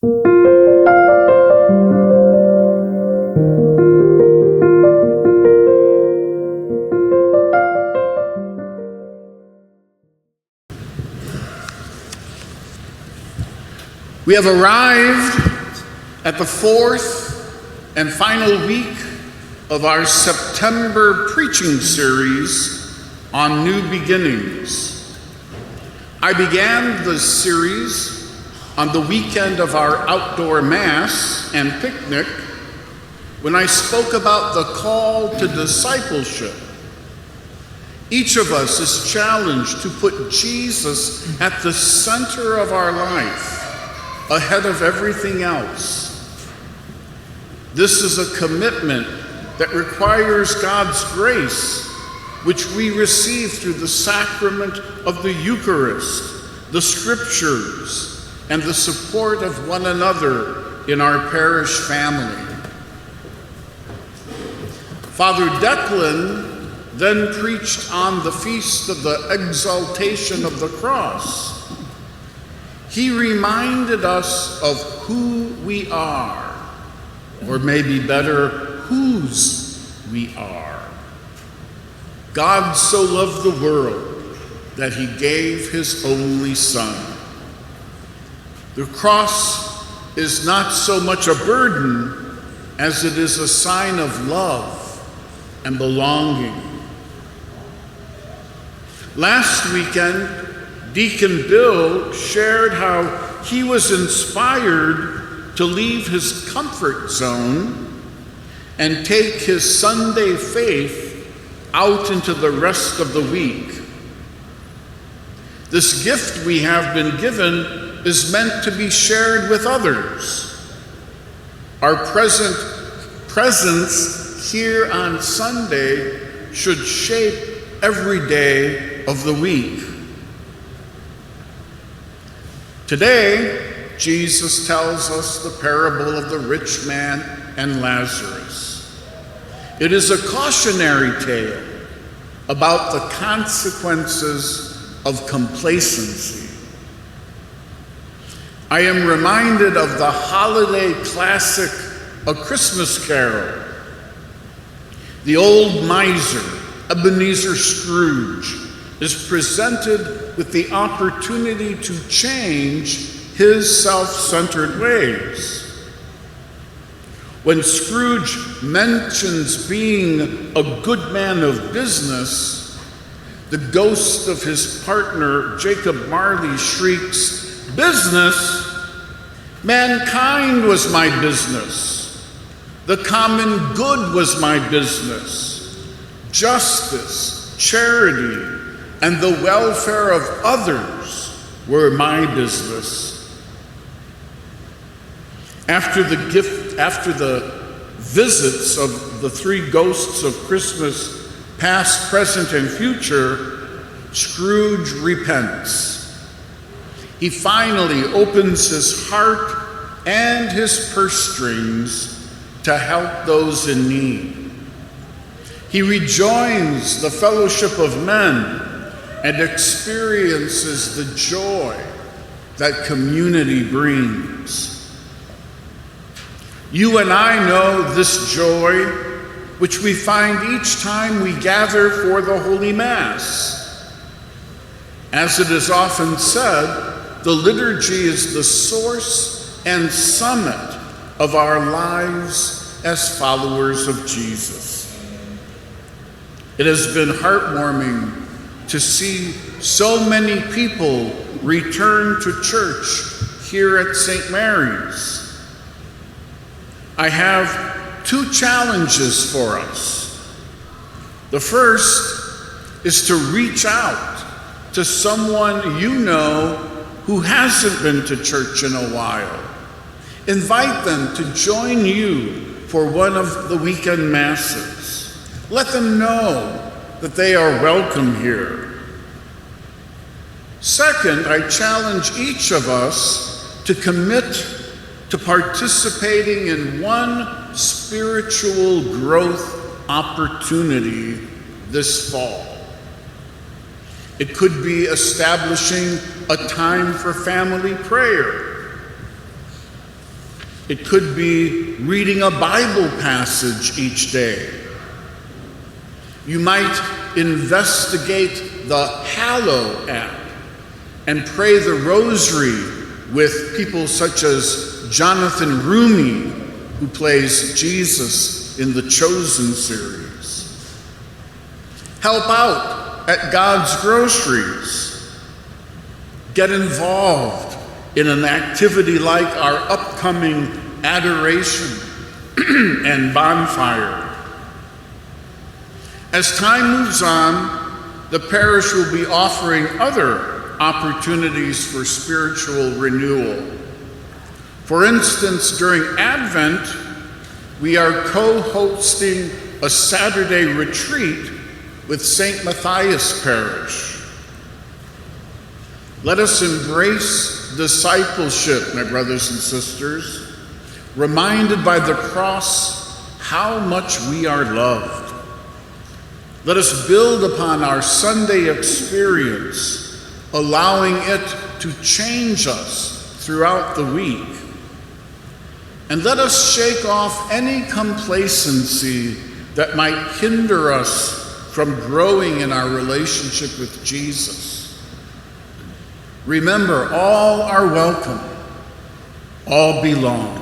We have arrived at the fourth and final week of our September preaching series on New Beginnings. I began the series on the weekend of our outdoor Mass and picnic when I spoke about the call to discipleship. Each of us is challenged to put Jesus at the center of our life, ahead of everything else. This is a commitment that requires God's grace, which we receive through the sacrament of the Eucharist, the Scriptures, and the support of one another in our parish family. Father Declan then preached on the feast of the Exaltation of the Cross. He reminded us of who we are, or maybe better, whose we are. God so loved the world that he gave his only Son. The cross is not so much a burden as it is a sign of love and belonging. Last weekend, Deacon Bill shared how he was inspired to leave his comfort zone and take his Sunday faith out into the rest of the week. This gift we have been given is meant to be shared with others. Our presence here on Sunday should shape every day of the week. Today, Jesus tells us the parable of the rich man and Lazarus. It is a cautionary tale about the consequences of complacency. I am reminded of the holiday classic, A Christmas Carol. The old miser, Ebenezer Scrooge, is presented with the opportunity to change his self-centered ways. When Scrooge mentions being a good man of business, the ghost of his partner, Jacob Marley, shrieks, "Business? Mankind was my business. The common good was my business. Justice, charity, and the welfare of others were my business." After the visits of the three ghosts of Christmas, past, present, and future, Scrooge repents. He finally opens his heart and his purse strings to help those in need. He rejoins the fellowship of men and experiences the joy that community brings. You and I know this joy, which we find each time we gather for the Holy Mass. As it is often said, the liturgy is the source and summit of our lives as followers of Jesus. It has been heartwarming to see so many people return to church here at St. Mary's. I have two challenges for us. The first is to reach out to someone you know who hasn't been to church in a while. Invite them to join you for one of the weekend masses. Let them know that they are welcome here. Second, I challenge each of us to commit to participating in one spiritual growth opportunity this fall. It could be establishing a time for family prayer. It could be reading a Bible passage each day. You might investigate the Hallow app and pray the rosary with people such as Jonathan Rumi, who plays Jesus in the Chosen series. Help out at God's groceries. Get involved in an activity like our upcoming adoration and bonfire. As time moves on, the parish will be offering other opportunities for spiritual renewal. For instance, during Advent, we are co-hosting a Saturday retreat with St. Matthias Parish. Let us embrace discipleship, my brothers and sisters, reminded by the cross how much we are loved. Let us build upon our Sunday experience, allowing it to change us throughout the week. And let us shake off any complacency that might hinder us from growing in our relationship with Jesus. Remember, all are welcome, all belong.